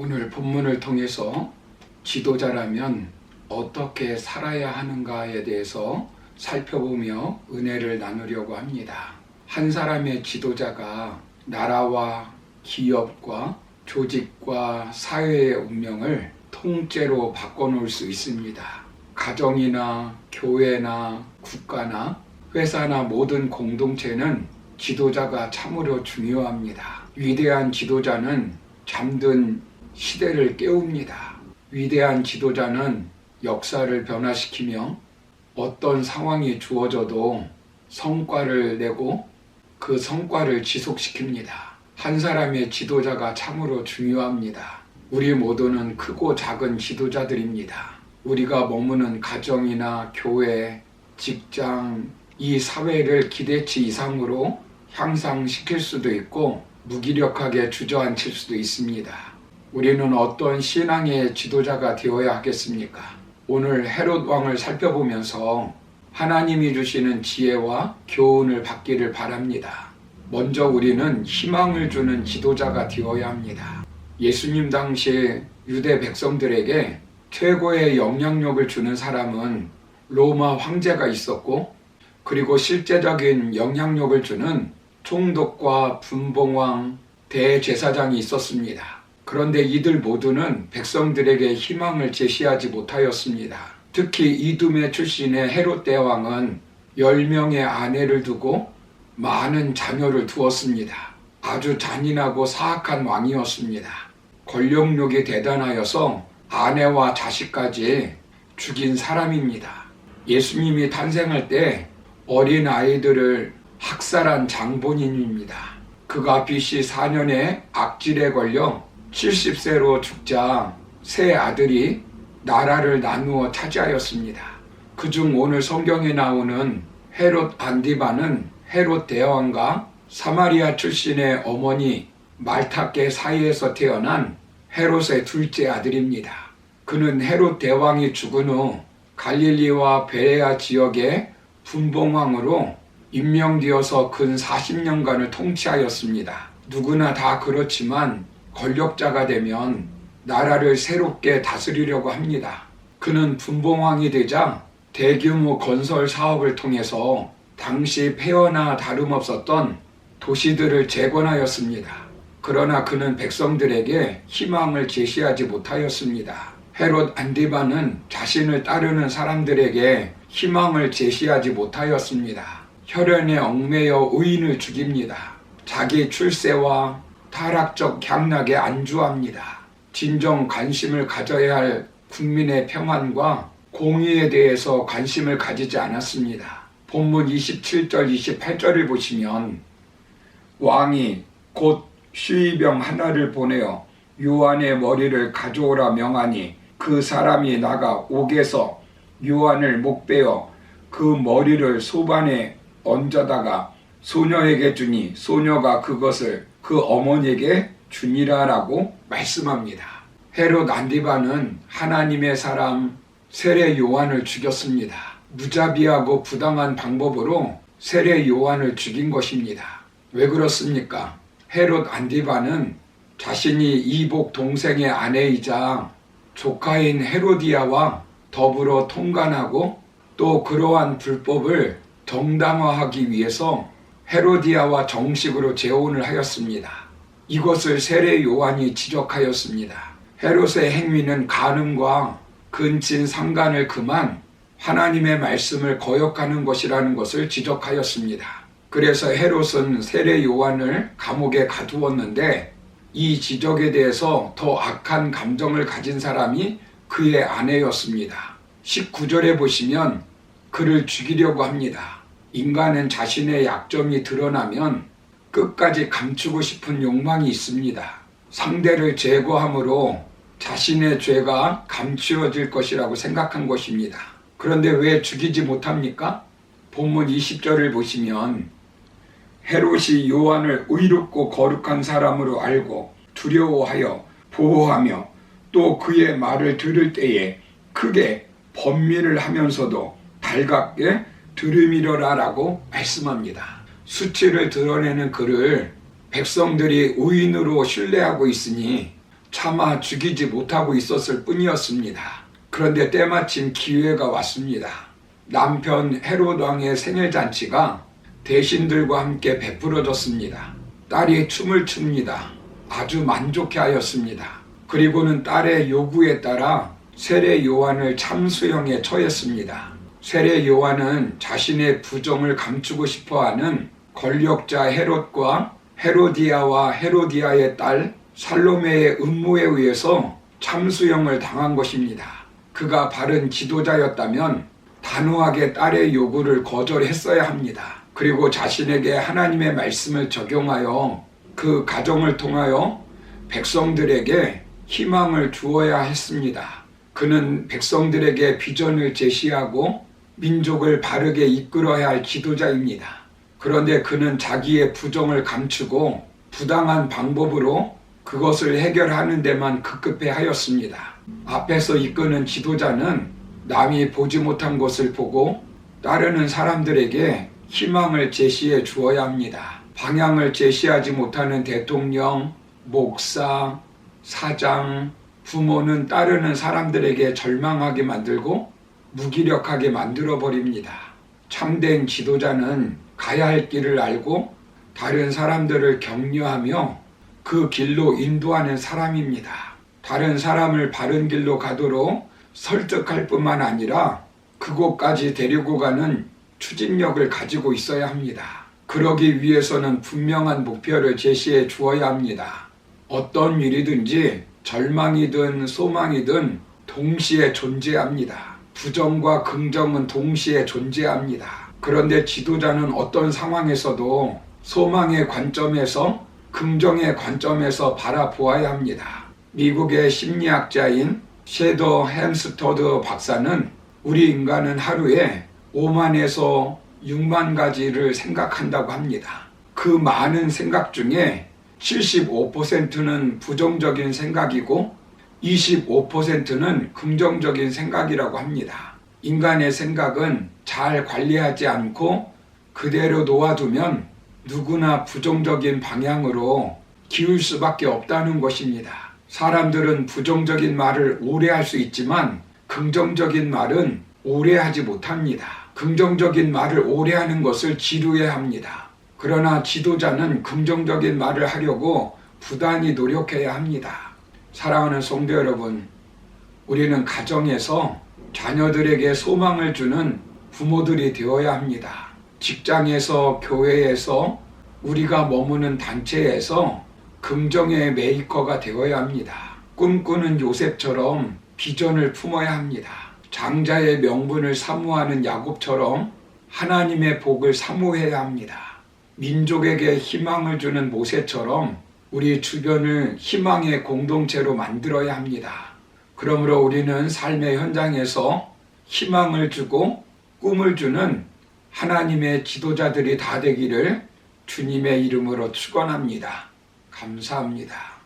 오늘 본문을 통해서 지도자라면 어떻게 살아야 하는가에 대해서 살펴보며 은혜를 나누려고 합니다. 한 사람의 지도자가 나라와 기업과 조직과 사회의 운명을 통째로 바꿔놓을 수 있습니다. 가정이나 교회나 국가나 회사나 모든 공동체는 지도자가 참으로 중요합니다. 위대한 지도자는 잠든 시대를 깨웁니다. 위대한 지도자는 역사를 변화시키며 어떤 상황이 주어져도 성과를 내고 그 성과를 지속시킵니다. 한 사람의 지도자가 참으로 중요합니다. 우리 모두는 크고 작은 지도자들입니다. 우리가 머무는 가정이나 교회, 직장, 이 사회를 기대치 이상으로 향상시킬 수도 있고 무기력하게 주저앉힐 수도 있습니다. 우리는 어떤 신앙의 지도자가 되어야 하겠습니까? 오늘 헤롯 왕을 살펴보면서 하나님이 주시는 지혜와 교훈을 받기를 바랍니다. 먼저 우리는 희망을 주는 지도자가 되어야 합니다. 예수님 당시 유대 백성들에게 최고의 영향력을 주는 사람은 로마 황제가 있었고, 그리고 실제적인 영향력을 주는 총독과 분봉왕, 대제사장이 있었습니다. 그런데 이들 모두는 백성들에게 희망을 제시하지 못하였습니다. 특히 이두메 출신의 헤롯 대왕은 10명의 아내를 두고 많은 자녀를 두었습니다. 아주 잔인하고 사악한 왕이었습니다. 권력욕이 대단하여서 아내와 자식까지 죽인 사람입니다. 예수님이 탄생할 때 어린 아이들을 학살한 장본인입니다. 그가 BC 4년에 악질에 걸려 70세로 죽자 세 아들이 나라를 나누어 차지하였습니다. 그중 오늘 성경에 나오는 헤롯 안디바는 헤롯 대왕과 사마리아 출신의 어머니 말타께 사이에서 태어난 헤롯의 둘째 아들입니다. 그는 헤롯 대왕이 죽은 후 갈릴리와 베레아 지역의 분봉왕으로 임명되어서 근 40년간을 통치하였습니다. 누구나 다 그렇지만 권력자가 되면 나라를 새롭게 다스리려고 합니다. 그는 분봉왕이 되자 대규모 건설 사업을 통해서 당시 폐허나 다름없었던 도시들을 재건하였습니다. 그러나 그는 백성들에게 희망을 제시하지 못하였습니다. 헤롯 안디바는 자신을 따르는 사람들에게 희망을 제시하지 못하였습니다. 혈연에 얽매여 의인을 죽입니다. 자기 출세와 타락적 향락에 안주합니다. 진정 관심을 가져야 할 국민의 평안과 공의에 대해서 관심을 가지지 않았습니다. 본문 27절 28절을 보시면 왕이 곧 쉬이병 하나를 보내어 요한의 머리를 가져오라 명하니 그 사람이 나가 옥에서 요한을 목베어 그 머리를 소반에 얹어다가 소녀에게 주니 소녀가 그것을 그 어머니에게 주니라라고 말씀합니다. 헤롯 안디바는 하나님의 사람 세례 요한을 죽였습니다. 무자비하고 부당한 방법으로 세례 요한을 죽인 것입니다. 왜 그렇습니까? 헤롯 안디바는 자신이 이복 동생의 아내이자 조카인 헤로디아와 더불어 통간하고 또 그러한 불법을 정당화하기 위해서 헤로디아와 정식으로 재혼을 하였습니다. 이것을 세례 요한이 지적하였습니다. 헤롯의 행위는 간음과 근친 상간을 금한 하나님의 말씀을 거역하는 것이라는 것을 지적하였습니다. 그래서 헤롯은 세례 요한을 감옥에 가두었는데 이 지적에 대해서 더 악한 감정을 가진 사람이 그의 아내였습니다. 19절에 보시면 그를 죽이려고 합니다. 인간은 자신의 약점이 드러나면 끝까지 감추고 싶은 욕망이 있습니다. 상대를 제거함으로 자신의 죄가 감추어질 것이라고 생각한 것입니다. 그런데 왜 죽이지 못합니까? 본문 20절을 보시면 헤롯이 요한을 의롭고 거룩한 사람으로 알고 두려워하여 보호하며 또 그의 말을 들을 때에 크게 번민을 하면서도 달갑게 들으미려라라고 말씀합니다. 수치를 드러내는 그를 백성들이 의인으로 신뢰하고 있으니 차마 죽이지 못하고 있었을 뿐이었습니다. 그런데 때마침 기회가 왔습니다. 남편 헤롯 왕의 생일잔치가 대신들과 함께 베풀어졌습니다. 딸이 춤을 춥니다. 아주 만족해하였습니다. 그리고는 딸의 요구에 따라 세례 요한을 참수형에 처했습니다. 세례 요한은 자신의 부정을 감추고 싶어하는 권력자 헤롯과 헤로디아와 헤로디아의 딸 살로메의 음모에 의해서 참수형을 당한 것입니다. 그가 바른 지도자였다면 단호하게 딸의 요구를 거절했어야 합니다. 그리고 자신에게 하나님의 말씀을 적용하여 그 가정을 통하여 백성들에게 희망을 주어야 했습니다. 그는 백성들에게 비전을 제시하고 민족을 바르게 이끌어야 할 지도자입니다. 그런데 그는 자기의 부정을 감추고 부당한 방법으로 그것을 해결하는 데만 급급해 하였습니다. 앞에서 이끄는 지도자는 남이 보지 못한 것을 보고 따르는 사람들에게 희망을 제시해 주어야 합니다. 방향을 제시하지 못하는 대통령, 목사, 사장, 부모는 따르는 사람들에게 절망하게 만들고 무기력하게 만들어 버립니다. 참된 지도자는 가야 할 길을 알고 다른 사람들을 격려하며 그 길로 인도하는 사람입니다. 다른 사람을 바른 길로 가도록 설득할 뿐만 아니라 그곳까지 데리고 가는 추진력을 가지고 있어야 합니다. 그러기 위해서는 분명한 목표를 제시해 주어야 합니다. 어떤 일이든지 절망이든 소망이든 동시에 존재합니다. 부정과 긍정은 동시에 존재합니다. 그런데 지도자는 어떤 상황에서도 소망의 관점에서 긍정의 관점에서 바라보아야 합니다. 미국의 심리학자인 셰더 햄스터드 박사는 우리 인간은 하루에 5만에서 6만 가지를 생각한다고 합니다. 그 많은 생각 중에 75%는 부정적인 생각이고 25%는 긍정적인 생각이라고 합니다. 인간의 생각은 잘 관리하지 않고 그대로 놓아두면 누구나 부정적인 방향으로 기울 수밖에 없다는 것입니다. 사람들은 부정적인 말을 오래 할 수 있지만 긍정적인 말은 오래 하지 못합니다. 긍정적인 말을 오래 하는 것을 지루해 합니다. 그러나 지도자는 긍정적인 말을 하려고 부단히 노력해야 합니다. 사랑하는 성도 여러분, 우리는 가정에서 자녀들에게 소망을 주는 부모들이 되어야 합니다. 직장에서, 교회에서, 우리가 머무는 단체에서 긍정의 메이커가 되어야 합니다. 꿈꾸는 요셉처럼 비전을 품어야 합니다. 장자의 명분을 사모하는 야곱처럼 하나님의 복을 사모해야 합니다. 민족에게 희망을 주는 모세처럼 우리 주변을 희망의 공동체로 만들어야 합니다. 그러므로 우리는 삶의 현장에서 희망을 주고 꿈을 주는 하나님의 지도자들이 다 되기를 주님의 이름으로 축원합니다. 감사합니다.